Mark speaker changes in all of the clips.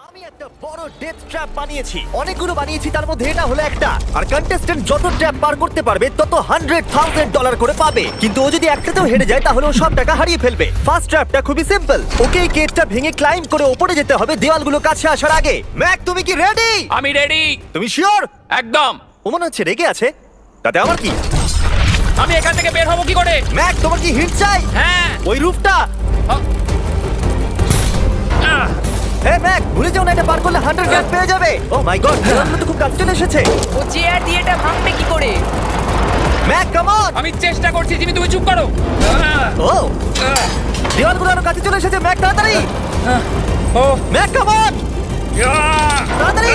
Speaker 1: আমি একটা বড় ডেথ ট্র্যাপ বানিয়েছি, অনেকগুলো বানিয়েছি, তার মধ্যে এটা হলো একটা। আর কন্টেস্ট্যান্ট যত ট্র্যাপ পার করতে পারবে তত $100,000 করে পাবে। কিন্তু ও যদি একটাতেও হেরে যায় তাহলে ও সব টাকা হারিয়ে ফেলবে। ফার্স্ট ট্র্যাপটা খুবই সিম্পল, ওকে এই কেজটা ভেঙে ক্লাইম্ব করে উপরে যেতে হবে দেওয়ালগুলো কাছে আসার আগে। ম্যাক, তুমি কি রেডি?
Speaker 2: আমি রেডি।
Speaker 1: তুমি শিওর?
Speaker 2: একদম।
Speaker 1: ও মনে হচ্ছে রেগে আছে, তাতে আমার কি?
Speaker 2: আমি এখান থেকে বের হব কি করে?
Speaker 1: ম্যাক, তোমার কি হিট চাই?
Speaker 2: হ্যাঁ।
Speaker 1: ওই রূপটা।
Speaker 2: আহ,
Speaker 1: হ্যাঁ ম্যাক, ভুলে যাও না, এটা পার করলে $100,000 পেয়ে যাবে। ও মাই গড, দেওয়ালগুলো তো খুব কাছে চলে এসেছে।
Speaker 3: ও চেয়ার দিয়ে এটা ভাঙবে কি করে?
Speaker 1: Mack, come on.
Speaker 2: আমি চেষ্টা করছি জিমি, তুমি চুপ করো।
Speaker 1: ও, দেওয়ালগুলো আরো কাছে চলে এসেছে। ম্যাক, তাড়াতাড়ি।
Speaker 2: ও
Speaker 1: ম্যাক, কাম অন, তাড়াতাড়ি।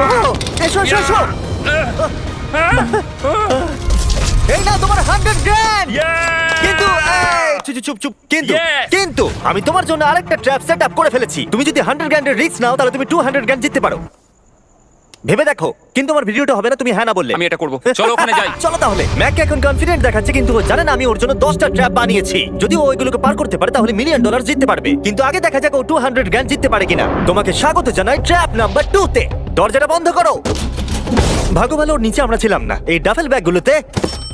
Speaker 1: ও, এসো এসো এসো। এই নাও তোমার $100,000। কিন্তু এই, চুপ চুপ চুপ। কিন্তু
Speaker 2: Yes!
Speaker 1: কিন্তু আমি তোমার জন্য আরেকটা ট্র্যাপ সেট আপ করে ফেলেছি। তুমি যদি $100,000 এর রিস্ক নাও তাহলে তুমি $200,000 জিততে পারো। ভেবে দেখো। কিন্তু আমার ভিডিওটা হবে না তুমি হ্যাঁ না বললে।
Speaker 2: আমি এটা করব। চলো ওখানে যাই।
Speaker 1: চলো তাহলে। ম্যাক এখন কনফিডেন্ট দেখাচ্ছে, কিন্তু ও জানে না আমি ওর জন্য 10টা ট্র্যাপ বানিয়েছি। যদি ও ওইগুলোকে পার করতে পারে তাহলে $1,000,000 জিততে পারবে। কিন্তু আগে দেখা যাক ও $200,000 জিততে পারে কিনা। তোমাকে স্বাগত জানাই ট্র্যাপ নাম্বার 2 তে। দরজাটা বন্ধ করো। ভাগ্য ভালো ওর নিচে আমরা ছিলাম না। এই ডাফেল ব্যাগগুলোতে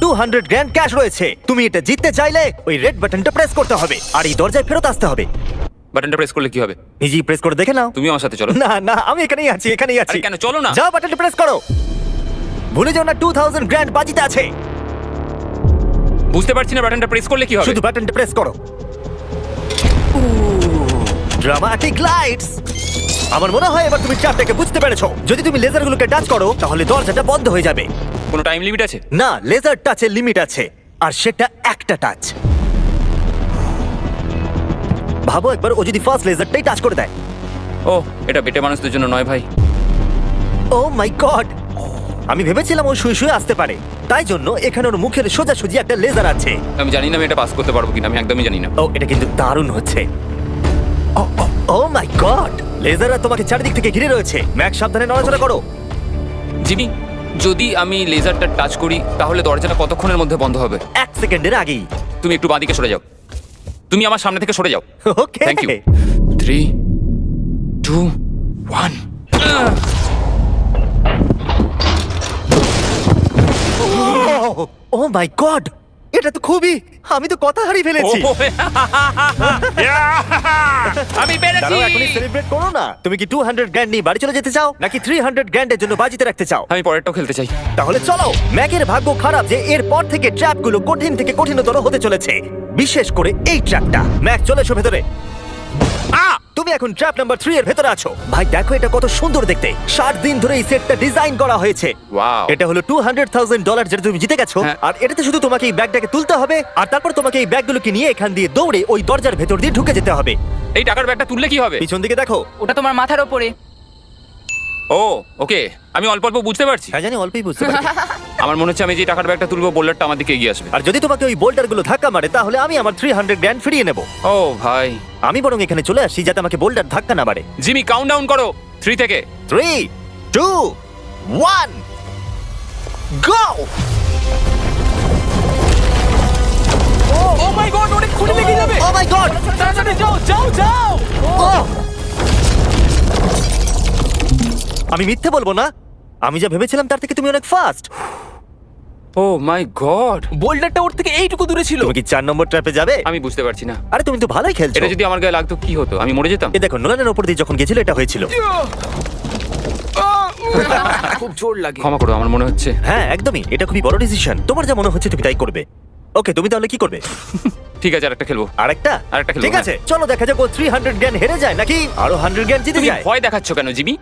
Speaker 1: $200,000 ক্যাশ রয়েছে। তুমি এটা জিততে চাইলে ওই রেড বাটনটা প্রেস করতে হবে আর এই দরজায় ফেরত আসতে হবে।
Speaker 2: বাটনটা প্রেস করলে কি হবে?
Speaker 1: নিজেই প্রেস করে দেখে নাও।
Speaker 2: তুমি আমার সাথে চলো।
Speaker 1: না না, আমি এখানেই আছি, এখানেই আছি।
Speaker 2: আরে কেন, চলো না।
Speaker 1: যাও, বাটনটা প্রেস করো। ভুলে যাও না $2,000 বাজিতে আছে।
Speaker 2: বুঝতে পারছি না বাটনটা প্রেস করলে কি হবে।
Speaker 1: শুধু বাটনটা প্রেস করো। Dramatic lights. আমার মনে হয় এবার তুমি ট্র্যাপটাকে বুঝতে পেরেছো। যদি তুমি লেজারগুলোকে টাচ করো তাহলে দরজাটা বন্ধ হয়ে যাবে।
Speaker 2: কোনো টাইম লিমিট আছে?
Speaker 1: না, লেজার টাচের লিমিট আছে, আর সেটা একটা টাচ। ভাবো একবার, ও যদি ফার্স্ট লেজারটাই টাচ করে দেয়।
Speaker 2: ও, এটা বেটে মানুষদের জন্য নয় ভাই।
Speaker 1: ও মাই গড, আমি ভেবেছিলাম ও শুয়ে শুয়ে আসতে পারে, তাই জন্য এখানে ওর মুখের সোজাসুজি একটা লেজার আছে।
Speaker 2: আমি জানি না আমি এটা পাস করতে পারবো কিনা, আমি একদমই জানি না।
Speaker 1: ও, এটা কিন্তু দারুণ হচ্ছে। ও মাই গড, লেজাররা তোমাকে চারিদিক থেকে ঘিরে রয়েছে। ম্যাক, সাবধানে নড়াচড়া করো।
Speaker 2: জিমি, যদি আমি লেজারটা টাচ করি তাহলে দরজাটা কতক্ষণের মধ্যে বন্ধ হবে?
Speaker 1: 1 সেকেন্ডের আগেই।
Speaker 2: তুমি একটু বাঁদিকে সরে যাও। তুমি আমার সামনে থেকে সরে যাও।
Speaker 1: Okay,
Speaker 2: thank you. 3 2 1।
Speaker 1: Oh my God, এটা তো খুবই, আমি তো কথা হারিয়ে ফেলেছি।
Speaker 2: আমি পেরেছি।
Speaker 1: দাঁড়াও, এখনই সেলিব্রেট করো না। তুমি কি $200,000 নিয়ে বাড়ি চলে যেতে চাও নাকি $300,000 এর জন্য বাজিতে রাখতে চাও?
Speaker 2: আমি পরেরটাও খেলতে চাই।
Speaker 1: তাহলে চলো। ম্যাকের ভাগ্য খারাপ যে এর পর থেকে ট্র্যাপগুলো কঠিন থেকে কঠিনতর হতে চলেছে, বিশেষ করে এই ট্র্যাপটা। ম্যাক, চলে এসো ভেতরে। তুমি এখন ট্র্যাপ নাম্বার 3 এর ভেতরে আছো। ভাই দেখো, এটা কত সুন্দর দেখতে। 60 দিন ধরে এই সেটটা ডিজাইন করা হয়েছে।
Speaker 2: ওয়াও।
Speaker 1: এটা হলো $200,000 যেটা তুমি জিতে গেছো।
Speaker 2: হ্যাঁ।
Speaker 1: আর এটাতে শুধু তোমাকে এই ব্যাগটাকে তুলতে হবে, আর তারপর তোমাকে এই ব্যাগগুলোকে নিয়ে এখান দিয়ে দৌড়ে ওই দরজার ভেতর দিয়ে ঢুকে যেতে হবে।
Speaker 2: এই টাকার ব্যাগটা তুললে কি হবে?
Speaker 1: পিছন দিকে দেখো।
Speaker 3: ওটা তোমার মাথার ওপরে।
Speaker 2: ও ওকে, আমি অল্প অল্প বুঝতে পারছি।
Speaker 1: হ্যাঁ জানি, অল্পই বুঝতে পারি।
Speaker 2: আমার মনে হচ্ছে আমি যে টাকার ব্যাগটা তুলবো বোল্ডারটা আমার দিকে এগিয়ে আসবে।
Speaker 1: আর যদি তোমাকে ওই বোল্ডারগুলো ধাক্কা মারে তাহলে আমি আমার $300,000 ফিরিয়ে নেব।
Speaker 2: ও ভাই।
Speaker 1: আমি বরং এখানে চলে আসি যাতে আমাকে বোল্ডার ধাক্কা না মারে।
Speaker 2: জিমি, কাউন্টডাউন করো 3 থেকে।
Speaker 1: 3 2 1 গো।
Speaker 2: ও মাই গড, অনেক খুলে লেগে যাবে।
Speaker 1: ও মাই গড,
Speaker 2: তাড়াতাড়ি যাও যাও যাও।
Speaker 1: আমি মিথ্যে বলবো না, আমি যা ভেবেছিলাম তার থেকে তুমি অনেক ফাস্ট।
Speaker 2: ও মাই গড,
Speaker 4: বোল্ডারটা ওর থেকে এইটুকু দূরে ছিল।
Speaker 1: তুমি কি 4 নম্বর ট্র্যাপে যাবে?
Speaker 2: আমি বুঝতে পারছি না।
Speaker 1: আরে তুমি তো ভালোই খেলছো।
Speaker 2: এটা যদি আমার গায়ে লাগতো কি হতো? আমি মরে যেতাম।
Speaker 1: এই দেখো, নোলানের উপর দিয়ে যখন গেছিল এটা হয়েছিল।
Speaker 4: খুব জোর লাগে।
Speaker 2: ক্ষমা করো, আমার মনে হচ্ছে।
Speaker 1: হ্যাঁ একদমই, এটা খুবই বড় ডিসিশন। তোমার যা মনে হচ্ছে তুমি তাই করবে। ওকে, তুমি তাহলে কি করবে?
Speaker 2: ঠিক আছে, আরেকটা খেলবো।
Speaker 1: আরেকটা
Speaker 2: খেলবো,
Speaker 1: ঠিক আছে, চলো দেখা যাক ও $300,000 হেরে যায় নাকি আরো $100,000 জিতে
Speaker 2: তুমি
Speaker 1: যায়।
Speaker 2: ভয় দেখাচ্ছ কেন জিমি?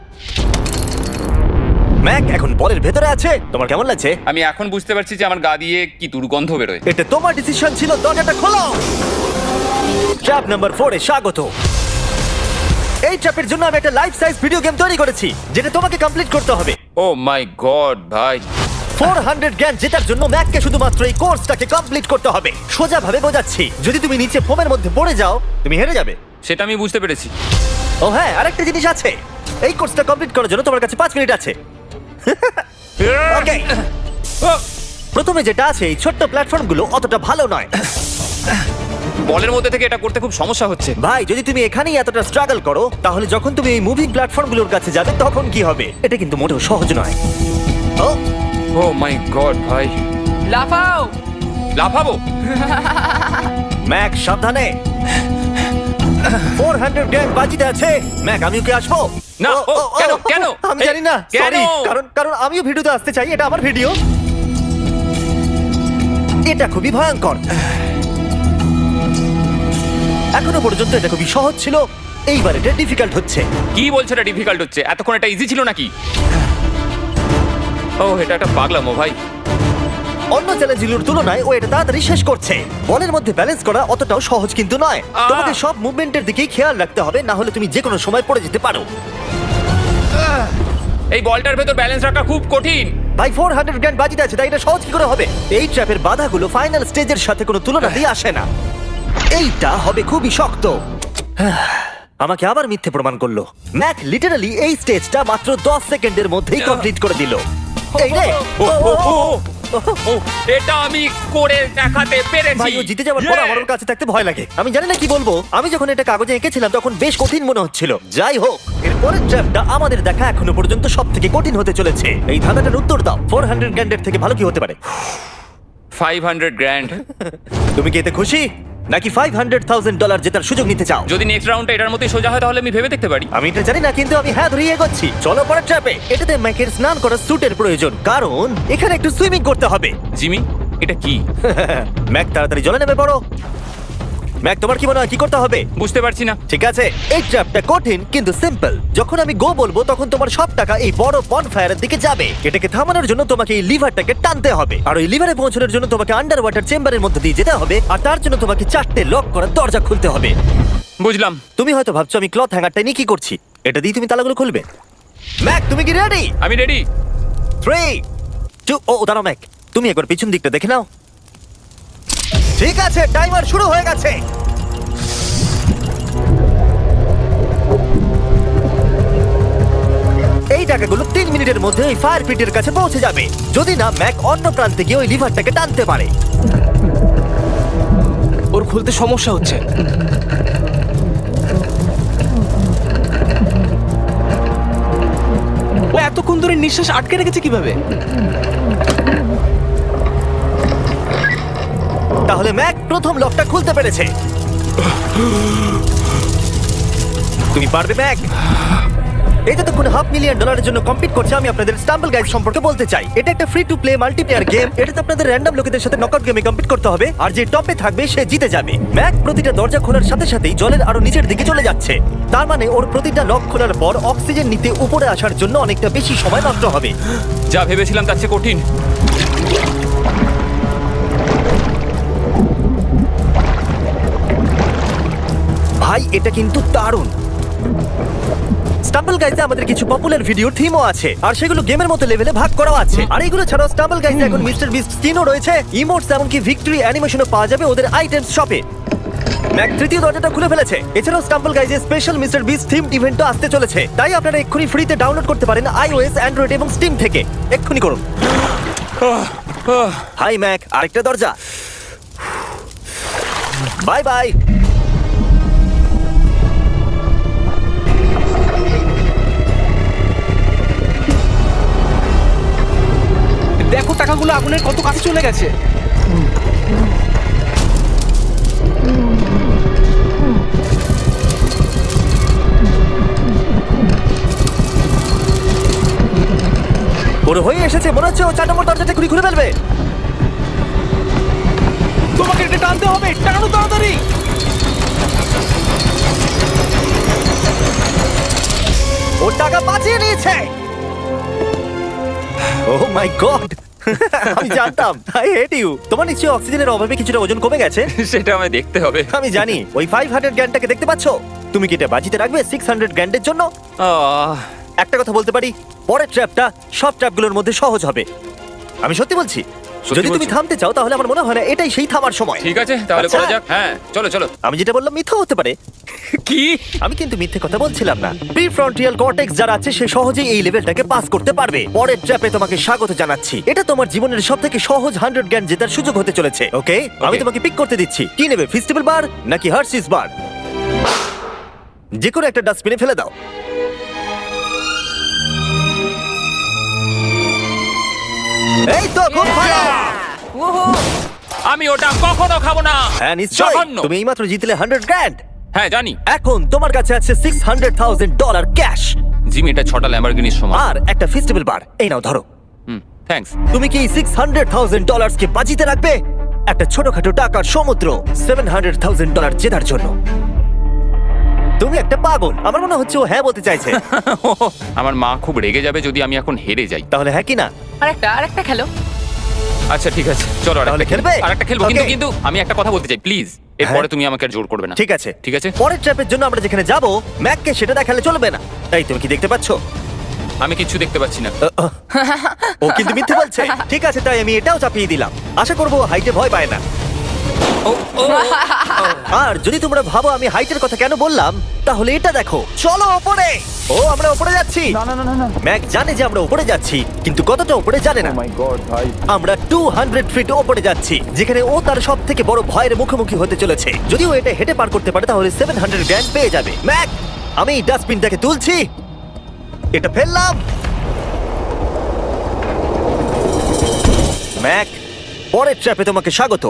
Speaker 1: ম্যাক এখন বলের ভেতরে আছে। তোমার কেমন লাগছে?
Speaker 2: আমি এখন বুঝতে পারছি যে আমার গা দিয়ে কি দুর্গন্ধ বেরোয়।
Speaker 1: এটা তোমার ডিসিশন ছিল। দরজাটা খোলো। ট্র্যাপ নাম্বার 4 এ স্বাগত। এই ট্র্যাপের জন্য আমি একটা লাইফ সাইজ ভিডিও গেম তৈরি করেছি যেটা তোমাকে কমপ্লিট করতে হবে।
Speaker 2: ও মাই গড ভাই।
Speaker 1: $400,000 জেতার জন্য ম্যাককে শুধুমাত্র এই কোর্সটাকে কমপ্লিট করতে হবে। সোজা ভাবে বোঝাচ্ছি, যদি তুমি নিচে ফোমের মধ্যে পড়ে যাও তুমি হেরে যাবে।
Speaker 2: সেটা আমি বুঝতে পেরেছি।
Speaker 1: ও হ্যাঁ, আরেকটা জিনিস আছে। এই কোর্সটা কমপ্লিট করার জন্য তোমার কাছে 5 মিনিট আছে। ওকে, প্রথমে যেটা আছে, এই ছোট্ট প্ল্যাটফর্মগুলো অতটা ভালো নয়।
Speaker 2: বলের মধ্যে থেকে এটা করতে খুব সমস্যা হচ্ছে।
Speaker 1: ভাই যদি তুমি এখানেই এতটা স্ট্রাগল করো তাহলে যখন তুমি এই মুভিং প্ল্যাটফর্মগুলোর কাছে যাবে তখন কি হবে? এটা কিন্তু মোটেও সহজ নয়। ও
Speaker 2: ও মাই গড ভাই,
Speaker 3: লাফাও।
Speaker 2: লাফাবো?
Speaker 1: ম্যাক সাবধানে, 400 গ্র্যান্ড বাজিতে আছে। ম্যাক আমি ওকে আসবো?
Speaker 2: না, ও, কেন, কেন?
Speaker 1: আমি জানি না,
Speaker 2: কেন?
Speaker 1: সরি। কারণ আমিও ভিডিওতে আসতে চাই, এটা আমার ভিডিও। এটা খুবই ভয়ঙ্কর। এখনো পর্যন্ত এটা খুবই সহজ ছিল, এইবার এটা ডিফিকাল্ট হচ্ছে।
Speaker 2: কি বলছো এটা ডিফিকাল্ট হচ্ছে? এতক্ষণ এটা ইজি ছিল নাকি? ও এটা একটা পাগলামো ভাই।
Speaker 1: অন্য চ্যালেঞ্জগুলোর তুলনায় ও এটা তাড়াতাড়ি শেষ করছে। বলের মধ্যে ব্যালেন্স করা অতটাও সহজ কিন্তু নয়। তোমাকে সব মুভমেন্টের দিকেই খেয়াল রাখতে হবে, না হলে তুমি যে কোনো সময় পড়ে যেতে পারো।
Speaker 2: এই বলটার ভেতর ব্যালেন্স রাখা খুব কঠিন।
Speaker 1: ভাই 400 গ্র্যান্ড বাজিতে আছে, তাই এটা সহজ কি করে হবে? এই ট্র্যাপের বাধাগুলো ফাইনাল স্টেজের সাথে কোনো তুলনাতেই আসে না। এইটা হবে খুবই শক্ত। আমাকে আবার মিথ্যে প্রমাণ করলো। ম্যাক লিটারালি এই স্টেজটা মাত্র 10 সেকেন্ডের মধ্যেই কমপ্লিট করে দিল। এই রে,
Speaker 2: ও, ও, ও, ও, এটা আমি করে দেখাতে পেরেছি।
Speaker 1: ভাই ও জিতে যাওয়ার পর
Speaker 2: Yeah!
Speaker 1: আমার ওর কাছে থাকতে ভয় লাগে। আমি জানি না কি বলবো। আমি যখন এটা কাগজে এঁকেছিলাম তখন বেশ কঠিন মনে হচ্ছিল। যাই হোক, এর পরের ট্র্যাপটা আমাদের দেখা এখনো পর্যন্ত সব থেকে কঠিন হতে চলেছে। এই ধাঁধাটার উত্তর দাও, 400 গ্র্যান্ডের থেকে ভালো কি হতে পারে?
Speaker 2: 500 গ্র্যান্ড।
Speaker 1: তুমি কি এতে খুশি, নাকি $500,000 জেতার সুযোগ নিতে চাও?
Speaker 2: যদি নেক্সট রাউন্ডটা এটার মতোই সোজা হয় তাহলে আমি ভেবে দেখতে পারি।
Speaker 1: আমি এটা জানি না, কিন্তু আমি হ্যাঁ ধরে এগোচ্ছি। চলো পরের ট্র্যাপে। এটাতে ম্যাকের স্নান করার স্যুটের প্রয়োজন, কারণ এখানে একটু সুইমিং করতে হবে।
Speaker 2: জিমি, এটা কি?
Speaker 1: ম্যাক তাড়াতাড়ি জলে নেমে পড়ো। ম্যাক তোমার কি মনে হয় কি করতে হবে?
Speaker 2: বুঝতে পারছি না।
Speaker 1: ঠিক আছে, এই ট্র্যাপটা কঠিন কিন্তু সিম্পল। যখন আমি গো বলবো তখন তোমার সব টাকা এই বড় বনফায়ারের দিকে যাবে। এটাকে থামানোর জন্য তোমাকে এই লিভারটাকে টানতে হবে, আর ওই লিভারে পৌঁছানোর জন্য তোমাকে আন্ডার ওয়াটার চেম্বারের মধ্যে দিয়ে যেতে হবে, আর তার জন্য তোমাকে 4টে লক করা দরজা খুলতে হবে।
Speaker 2: বুঝলাম।
Speaker 1: তুমি হয়তো ভাবছো আমি ক্লথ হ্যাঙ্গারটা নিয়ে কি করছি। এটা দিয়ে তুমি তালাগুলো খুলবে। ম্যাক তুমি কি রেডি?
Speaker 2: আমি রেডি।
Speaker 1: 3, 2, ও দাঁড়াও ম্যাক, তুমি একবার পিছন দিকটা দেখে নাও। ঠিক আছে, টাইমার শুরু হয়ে গেছে। এই টাকাগুলো 3 মিনিটের মধ্যে ওই ফায়ার পিটের কাছে পৌঁছে যাবে, যদি না ম্যাক অন্য প্রান্তে গিয়ে ওই লিভারটাকে টানতে পারে।
Speaker 4: ওর খুলতে সমস্যা হচ্ছে। ও এতক্ষণ ধরে নিঃশ্বাস আটকে রেখেছে কিভাবে?
Speaker 1: তাহলে ম্যাক প্রথম লকটা খুলতে পেরেছে। তুমি পারবে ম্যাক? এই যতক্ষণ $500,000 জন্য কম্পিট করছে, আমি আপনাদের স্টাম্বল গাইজ সম্পর্কে বলতে চাই। এটা একটা free to play multiplayer game. এটাতে আপনাদের র্যান্ডম লোকেদের সাথে নকআউট গেমে কম্পিট করতে হবে, আর যে টপে থাকবে সে জিতে যাবে। ম্যাক প্রতিটা দরজা খোলার সাথে সাথেই জলের আরো নিচের দিকে চলে যাচ্ছে। তার মানে ওর প্রতিটা লক খোলার পর অক্সিজেন নিতে উপরে আসার জন্য অনেকটা বেশি সময় নষ্ট হবে।
Speaker 2: যা ভেবেছিলাম তার চেয়ে কঠিন।
Speaker 1: ভাই এটা কিন্তু দারুণ। স্টাম্বল গাইজে আমাদের কিছু পপুলার ভিডিওর থিমও আছে, আর সেগুলো গেমের মতো লেভেলে ভাগ করাও আছে। আর এগুলো ছাড়াও স্টাম্বল গাইজে এখন মিস্টার বিস্ট স্কিনও রয়েছে, ইমোটস এমনকি ভিক্টরি অ্যানিমেশনও পাওয়া যাবে ওদের আইটেমস শপে। ম্যাক তৃতীয় দরজাটা খুলে ফেলেছে। এছাড়াও স্টাম্বল গাইজে স্পেশাল মিস্টার বিস্ট থিম ইভেন্টও আসতে চলেছে, তাই আপনারা এক্ষুনি ফ্রিতে ডাউনলোড করতে পারেন iOS, অ্যান্ড্রয়েড এবং স্টিম থেকে। এক্ষুনি করুন। হাই ম্যাক, আরেকটা দরজা। Bye bye.
Speaker 4: দেখো টাকাগুলো আগুনের কত কাছে চলে গেছে।
Speaker 1: ওর হয়ে এসেছে, মনে হচ্ছে ও 4 নম্বর দরজাটা খুলে ফেলবে।
Speaker 4: তোমাকে এটা টানতে হবে, টানো তাড়াতাড়ি।
Speaker 1: ও টাকা বাঁচিয়ে নিয়েছে। ও মাই গড, আমি জানতাম। I hate you. তোমার নিশ্চয়ই অক্সিজেনের অভাবে কিছুটা ওজন কমে গেছে।
Speaker 2: সেটা আমায় দেখতে হবে।
Speaker 1: আমি জানি। ওই 500 গ্র্যান্ডটাকে দেখতে পাচ্ছো? তুমি কি এটা বাজিতে রাখবে 600 গ্র্যান্ডের জন্য?
Speaker 2: আহ,
Speaker 1: একটা কথা বলতে পারি, পরের ট্র্যাপটা সব ট্র্যাপগুলোর মধ্যে সহজ হবে। আমি সত্যি বলছি।
Speaker 2: সত্যি
Speaker 1: যদি তুমি
Speaker 2: বলছো?
Speaker 1: থামতে চাও তাহলে আমার মনে হয় না এটাই সেই থামার সময়।
Speaker 2: ঠিক আছে তাহলে
Speaker 1: আচ্ছা।
Speaker 2: করা যাক। হ্যাঁ চলো চলো।
Speaker 1: আমি যেটা বললাম মিথ্যা হতে পারে।
Speaker 2: কি?
Speaker 1: আমি কিন্তু মিথ্যে কথা বলছিলাম না। প্রিফ্রন্টাল কর্টেক্স যারা আছে সে সহজেই এই লেভেলটাকে পাস করতে পারবে। পরের ট্র্যাপে তোমাকে স্বাগত জানাচ্ছি। এটা তোমার জীবনের সবথেকে সহজ 100 জ্ঞান জেতার সুযোগ হতে চলেছে। ওকে, আমি তোমাকে পিক করতে দিচ্ছি। কি নেবে, ফেস্টিভ্যাল বার নাকি হার্শিস বার? যে কোনো একটা ডাস্টবিনে ফেলে দাও। এই তো খুব ভালো।
Speaker 3: ওহো
Speaker 2: আমি ওটা কখনো খাবো না।
Speaker 1: হ্যাঁ নিশ্চয়ই,
Speaker 2: জঘন্য।
Speaker 1: তুমি এইমাত্র জিতলে 100 গ্র্যান্ড।
Speaker 2: হ্যাঁ জানি।
Speaker 1: এখন তোমার কাছে আছে $600,000 ক্যাশ
Speaker 2: জিমি এটা 6টা ল্যাম্বরগিনির সমান।
Speaker 1: আর একটা ফেস্টিভ্যাল বার। এই নাও ধরো।
Speaker 2: থ্যাঙ্কস।
Speaker 1: তুমি কি $600,000 কে বাজিতে রাখবে একটা ছোটখাটো টাকার সমুদ্র $700,000 জেতার জন্য? তুমি একটা পাগল। আমার মনে হচ্ছে ও হ্যাঁ বলতে চাইছে।
Speaker 2: আমার মা খুব রেগে যাবে যদি আমি এখন হেরে যাই।
Speaker 1: তাহলে হ্যাঁ কি না?
Speaker 3: আরেকটা খেলো।
Speaker 2: আচ্ছা ঠিক আছে চলো
Speaker 1: তাহলে খেলবে?
Speaker 2: আরেকটা খেলবো। কিন্তু
Speaker 1: Okay.
Speaker 2: কিন্তু আমি একটা কথা বলতে চাই প্লিজ। এরপরে তুমি আমাকে আর জোর করবে না।
Speaker 1: ঠিক আছে
Speaker 2: ঠিক আছে।
Speaker 1: পরের ট্র্যাপের জন্য আমরা যেখানে যাব ম্যাককে সেটা দেখালে চলবে না। তাই তুমি কি দেখতে পাচ্ছ?
Speaker 2: আমি কিছু দেখতে পাচ্ছি না।
Speaker 1: ও কিন্তু মিথ্যে বলছে। ঠিক আছে, তাই আমি এটাও চাপিয়ে দিলাম। আশা করবো হাইটে ভয় পায় না।
Speaker 2: ও ও
Speaker 1: আর যদি তোমরা ভাবো আমি হাইটের কথা কেন বললাম, তাহলে এটা দেখো। চলো ওপরে। ও আমরা ওপরে যাচ্ছি।
Speaker 4: না
Speaker 1: ম্যাক জানে যে আমরা ওপরে যাচ্ছি, কিন্তু কতটা ওপরে জানে না।
Speaker 4: মাই গড ভাই,
Speaker 1: আমরা 200 ফিট ওপরে যাচ্ছি, যেখানে ও তার সব থেকে বড় ভয়ের মুখোমুখি হতে চলেছে। যদি ও এটা হেঁটে পার করতে পারে তাহলে 700 গ্র্যান্ড পেয়ে যাবে। ম্যাক, আমি ডাস্টবিনটাকে তুলছি, এটা ফেললাম। ম্যাক, পরের ট্র্যাপে তোমাকে স্বাগত।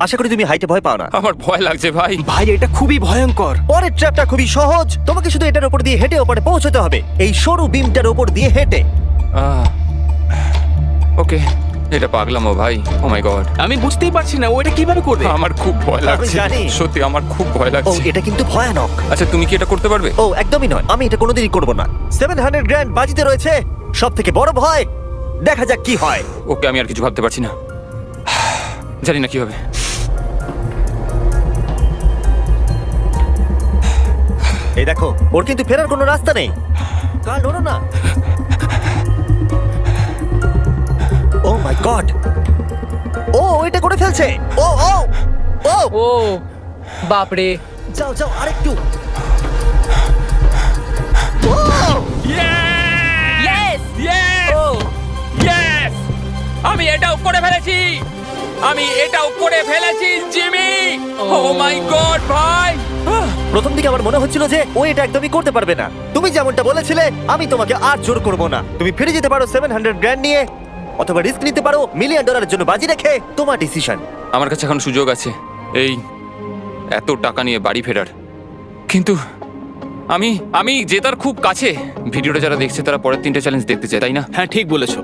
Speaker 1: আশা করি তুমি হাইটে ভয় পাও না।
Speaker 2: আমার ভয় লাগছে ভাই।
Speaker 4: ভাই এটা খুবই ভয়ঙ্কর।
Speaker 1: পরের ট্র্যাপটা খুবই সহজ। তোমাকে শুধু এটার উপর দিয়ে হেঁটে ওপরে পৌঁছতে হবে, এই সরু বিমটার উপর দিয়ে হেঁটে।
Speaker 2: ওকে এটা পাগলামো ভাই। ও মাই গড।
Speaker 4: আমি বুঝতেই পারছি না ও এটা কিভাবে করবে।
Speaker 2: আমার খুব ভয় লাগছে।
Speaker 1: জানি।
Speaker 2: সত্যি আমার খুব ভয়
Speaker 1: ও
Speaker 2: লাগছে।
Speaker 1: এটা কিন্তু ভয়ানক।
Speaker 2: আচ্ছা তুমি কি এটা করতে পারবে?
Speaker 1: ও একদমই নয়, আমি এটা কোনোদিনই করব না। 700 গ্র্যান্ড বাজিতে রয়েছে, সব থেকে বড় ভয়। দেখা যাক কি হয়।
Speaker 2: ওকে আমি আর কিছু ভাবতে পারছি না। জানি না কি হবে।
Speaker 1: এই দেখো, ওর কিন্তু ফেরার কোনো রাস্তা নেই। কাল নড়ো না। ও মাই গড, ও এটা করে ফেলছে। ও ও ও
Speaker 3: ও বাপরে।
Speaker 1: যাও যাও আরেকটু। ও
Speaker 3: ইয়েস
Speaker 2: Yes!
Speaker 3: ও
Speaker 2: Yes! আমি এটাও করে ফেলেছি। আমি এটাও করে ফেলেছি জিমি। ও মাই গড ভাই।
Speaker 1: প্রথম দিকে আমার মনে হচ্ছিল যে ও এটা একদমই করতে পারবে না। তুমি যেমনটা বলেছিলে, আমি তোমাকে আর জোর করব না। তুমি ফিরে যেতে পারো 700 গ্র্যান্ড নিয়ে, অথবা রিস্ক নিতে পারো $1 মিলিয়ন জন্য বাজি রেখে। তোমার ডিসিশন।
Speaker 2: আমার কাছে এখন সুযোগ আছে এই এত টাকা নিয়ে বাড়ি ফেরার। কিন্তু আমি আমি জেতার খুব কাছে। ভিডিওটা যারা দেখছে তারা পরের 3টে চ্যালেঞ্জ দেখতে চায়, তাই না?
Speaker 4: হ্যাঁ ঠিক বলেছো।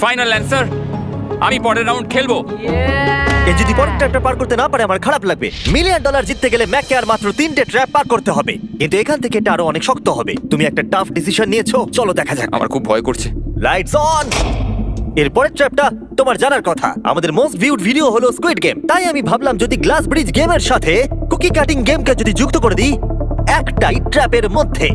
Speaker 2: ফাইনাল অ্যান্সার, আমি পরের রাউন্ড খেলবো।
Speaker 1: এ যদি পরের ট্র্যাপটা পার করতে না পারে আমার খারাপ লাগবে। $1 মিলিয়ন জিততে গেলে ম্যাককে আর মাত্র 3টে ট্র্যাপ পার করতে হবে, কিন্তু এখান থেকে এটা আরো অনেক শক্ত হবে। তুমি একটা টাফ ডিসিশন নিয়েছো, চলো দেখা যাক।
Speaker 2: আমার খুব ভয় করছে।
Speaker 1: Lights on. এর পরের ট্র্যাপটা তোমার জানার কথা। আমাদের মোস্ট ভিউড ভিডিও হলো স্কুইড গেম, তাই আমি ভাবলাম যদি গ্লাস ব্রিজ গেমের সাথে কুকি কাটিং গেমকে যদি যুক্ত করে দিই একটাই ট্র্যাপের মধ্যে।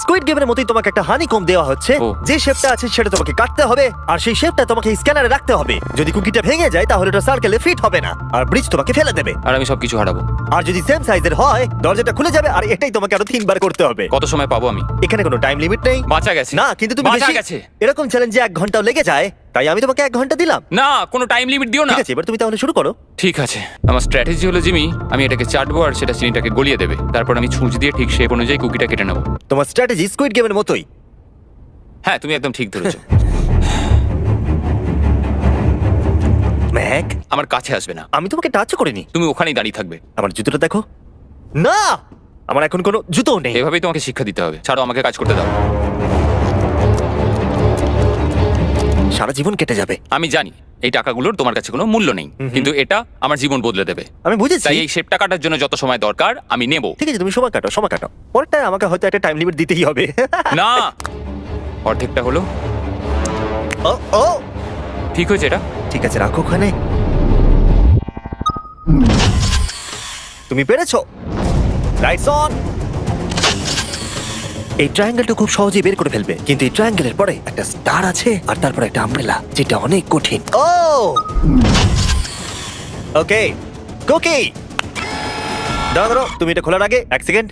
Speaker 1: স্কুইড গেমের মতোই তোমাকে একটা হানিকম দেওয়া হচ্ছে।
Speaker 2: ও।
Speaker 1: যে শেপটা আছে সেটা তোমাকে কাটতে হবে, আর সেই শেপটা তোমাকে স্ক্যানারে রাখতে হবে। যদি কুকিটা ভেঙে যায় তাহলে ওটা সার্কেলে ফিট হবে না, আর ব্রিজ তোমাকে ফেলে দেবে।
Speaker 2: আর আমি সবকিছু হারাবো।
Speaker 1: আর যদি সেম সাইজের হয় দরজাটা খুলে যাবে, আর এটাই তোমাকে আরো 3বার করতে হবে।
Speaker 2: কত সময় পাবো আমি?
Speaker 1: এখানে কোনো টাইম লিমিট নেই।
Speaker 2: বাঁচা গেছে।
Speaker 1: না, কিন্তু তুমি
Speaker 2: বাঁচা
Speaker 1: বেশি-
Speaker 2: গেছে।
Speaker 1: এরকম চ্যালেঞ্জে 1 ঘন্টাও লেগে যায়, তাই আমি তোমাকে 1 ঘন্টা দিলাম।
Speaker 2: না কোনো টাইম লিমিট দিও না।
Speaker 1: ঠিক আছে, এবার তুমি তাহলে শুরু করো।
Speaker 2: ঠিক আছে, আমার স্ট্র্যাটেজি হলো জিমি, আমি এটাকে চাটবো আর সেটা চিনিটাকে গলিয়ে দেবে। তারপর আমি ছুঁচ দিয়ে ঠিক শেপ অনুযায়ী কুকিটা কেটে নেবো।
Speaker 1: তোমার স্ট্র্যাটেজি স্কুইড গেমের মতোই।
Speaker 2: হ্যাঁ তুমি একদম ঠিক ধরেছো।
Speaker 1: ম্যাক,
Speaker 2: আমার কাছে আসবে না।
Speaker 1: আমি তোমাকে টাচ করিনি।
Speaker 2: তুমি ওখানেই দাঁড়িয়ে থাকবে।
Speaker 1: আমার জুতোটা দেখো। না, আমার এখন কোনো জুতো নেই।
Speaker 2: এভাবেই তোমাকে শিক্ষা দিতে হবে। ছাড়ো, আমাকে কাজ করতে দাও।
Speaker 1: সারা জীবন কেটে যাবে।
Speaker 2: আমি জানি এই টাকাগুলোর তোমার কাছে কোনো মূল্য নেই, কিন্তু এটা আমার জীবন বদলে দেবে।
Speaker 1: আমি বুঝেছি।
Speaker 2: তাই এই শেপটা কাটার জন্য যত সময় দরকার আমি নেব।
Speaker 1: ঠিক আছে, তুমি সময় কাটো, সময় কাটো। পরেরটায় আমাকে হয়তো একটা টাইম লিমিট দিতেই হবে।
Speaker 2: না, অর্ধেকটা হলো।
Speaker 1: ও ও
Speaker 2: ঠিক হয়েছে এটা।
Speaker 1: ঠিক আছে, রাখো ওখানে। তুমি পেরেছো। Lights on. এই ট্রায়াঙ্গেলটা খুব সহজেই বের করে ফেলবে, কিন্তু এই ট্রায়াঙ্গেলের পরে একটা স্টার আছে আর তারপর একটা আমব্রেলা, যেটা অনেক কঠিন। ও ওকে, কুকি দাঁড়াও, তুমি এটা খোলার আগে এক সেকেন্ড।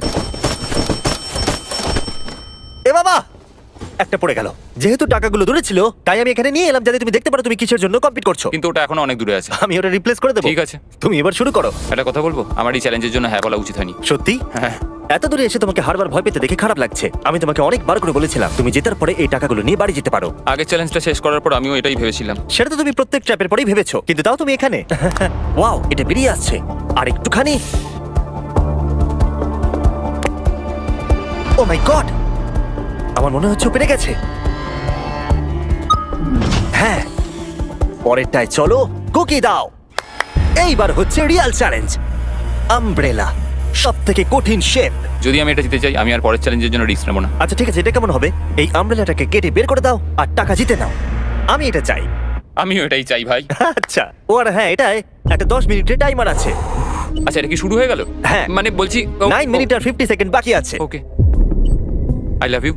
Speaker 1: এ বাবা, একটা পড়ে গেল। যেহেতু টাকাগুলো দূরে ছিল, তাই আমি এখানে নিয়ে এলাম যাতে তুমি দেখতে পারো তুমি কিসের জন্য কম্পিট করছো।
Speaker 2: কিন্তু ওটা এখনো অনেক দূরে আছে।
Speaker 1: আমি ওটা রিপ্লেস করে দেবো।
Speaker 2: ঠিক আছে।
Speaker 1: তুমি এবার শুরু করো।
Speaker 2: একটা কথা বলবো, আমার এই চ্যালেঞ্জের জন্য হ্যাঁ বলা উচিত হয়নি।
Speaker 1: সত্যি?
Speaker 2: হ্যাঁ।
Speaker 1: এত দূরে এসে তোমাকে হারবার ভয় পেতে দেখে খারাপ লাগছে। আমি তোমাকে অনেকবার করে বলেছিলাম তুমি জেতার পরে এই টাকাগুলো নিয়ে বাড়ি যেতে পারো।
Speaker 2: আগের চ্যালেঞ্জটা শেষ করার পর আমিও এটাই ভেবেছিলাম।
Speaker 1: সেটা তো তুমি প্রত্যেক ট্র্যাপের পরেই ভেবেছো, কিন্তু তাও তুমি এখানে। ওয়াও, এটা বেরিয়ে আসছে। আর একটুখানি। ও মাই গড, আমার মনে হচ্ছে ও পেরে গেছে। হ্যাঁ, পরেরটায় চলো, কুকি দাও। এইবার হচ্ছে রিয়াল চ্যালেঞ্জ, আমব্রেলা, সব থেকে কঠিন শেপ।
Speaker 2: যদি আমি এটা জিতে চাই, আমি আর পরের চ্যালেঞ্জের জন্য রিস্ক নেবো না।
Speaker 1: আচ্ছা ঠিক আছে, এটা কেমন হবে? এই আমব্রেলাটাকে কেটে বের করে দাও আর টাকা জিতে নাও। আমি এটা চাই।
Speaker 2: আমিও এটাই চাই ভাই।
Speaker 1: আচ্ছা, ও আর হ্যাঁ, এটায় একটা 10 মিনিটের টাইমার আছে।
Speaker 2: আচ্ছা, এটা কি শুরু হয়ে গেল?
Speaker 1: হ্যাঁ।
Speaker 2: মানে বলছি
Speaker 1: 9 মিনিট আর 50 সেকেন্ড বাকি আছে।
Speaker 2: ওকে, আই লাভ ইউ।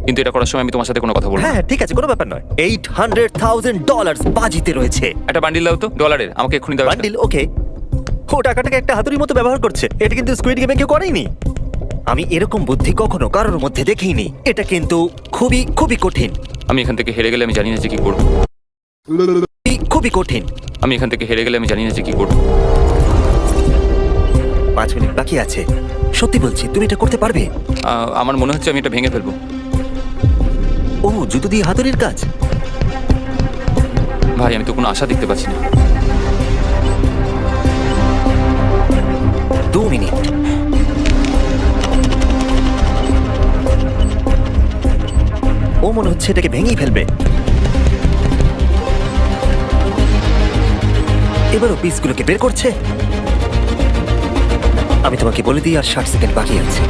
Speaker 2: কিন্তু এটা করার সময় আমি তোমার সাথে কোনো কথা বলবো না।
Speaker 1: হ্যাঁ ঠিক আছে, কোনো ব্যাপার নয়। $800,000 বাজিতে রয়েছে।
Speaker 2: একটা বান্ডিল দাও তো, ডলারের, আমাকে এক্ষুনি দাও একটা।
Speaker 1: বান্ডিল? ওকে। ও টাকাটাকে একটা হাতুড়ির মতো ব্যবহার করছে। এটা কিন্তু স্কুইড গেমে কেউ করেনি। আমি এরকম বুদ্ধি কখনো কারোর মধ্যে দেখিনি। এটা কিন্তু খুবই খুবই কঠিন।
Speaker 2: আমি এখান থেকে হেরে গেলে আমি জানি না যে কি করবো।
Speaker 1: খুবই কঠিন।
Speaker 2: আমি এখান থেকে হেরে গেলে আমি জানি না যে কি করবো।
Speaker 1: 5 মিনিট বাকি আছে। সত্যি বলছি, তুমি এটা করতে পারবে?
Speaker 2: আমার মনে হচ্ছে আমি এটা ভেঙে ফেলবো।
Speaker 1: ও, জুতো দিয়ে হাতুড়ির কাজ।
Speaker 2: ভাই, আমি তো কোনো আশা দেখতে পাচ্ছি না।
Speaker 1: 2 মিনিট। ও মনে হচ্ছে এটাকে ভেঙেই ফেলবে। এবারও পিসগুলোকে বের করছে। আমি তোমাকে বলে দিই, আর 60 সেকেন্ড বাকি আছে।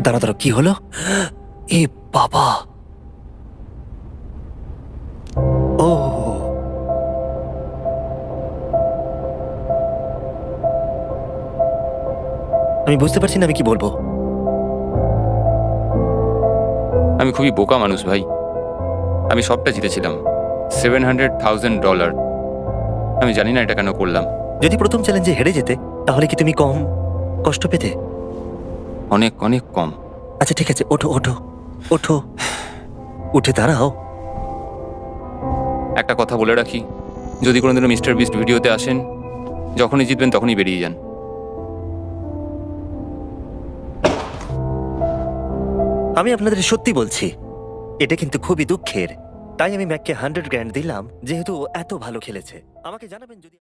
Speaker 1: দাঁড়া দাঁড়া, কি হলো? এ বাবা, ও আমি বুঝতে পারছি না আমি কি বলবো।
Speaker 2: আমি খুবই বোকা মানুষ ভাই। আমি সবটা জিতেছিলাম, $700,000। আমি জানি না এটা কেন করলাম।
Speaker 1: যদি প্রথম চ্যালেঞ্জে হেরে যেতে, তাহলে কি তুমি কম কষ্ট পেতে?
Speaker 2: অনেক অনেক কম।
Speaker 1: আচ্ছা ঠিক আছে, ওঠো ওঠো ওঠো, উঠে দাঁড়াও।
Speaker 2: একটা কথা বলে রাখি, যদি কোনোদিনও মিস্টার বিস্ট ভিডিওতে আসেন, যখনই জিতবেন তখনই বেরিয়ে যান।
Speaker 1: আমি আপনাদের সত্যি বলছি, এটা কিন্তু খুবই দুঃখের। তাই আমি ম্যাককে $100,000 দিলাম, যেহেতু ও এত ভালো খেলেছে। আমাকে জানাবেন যদি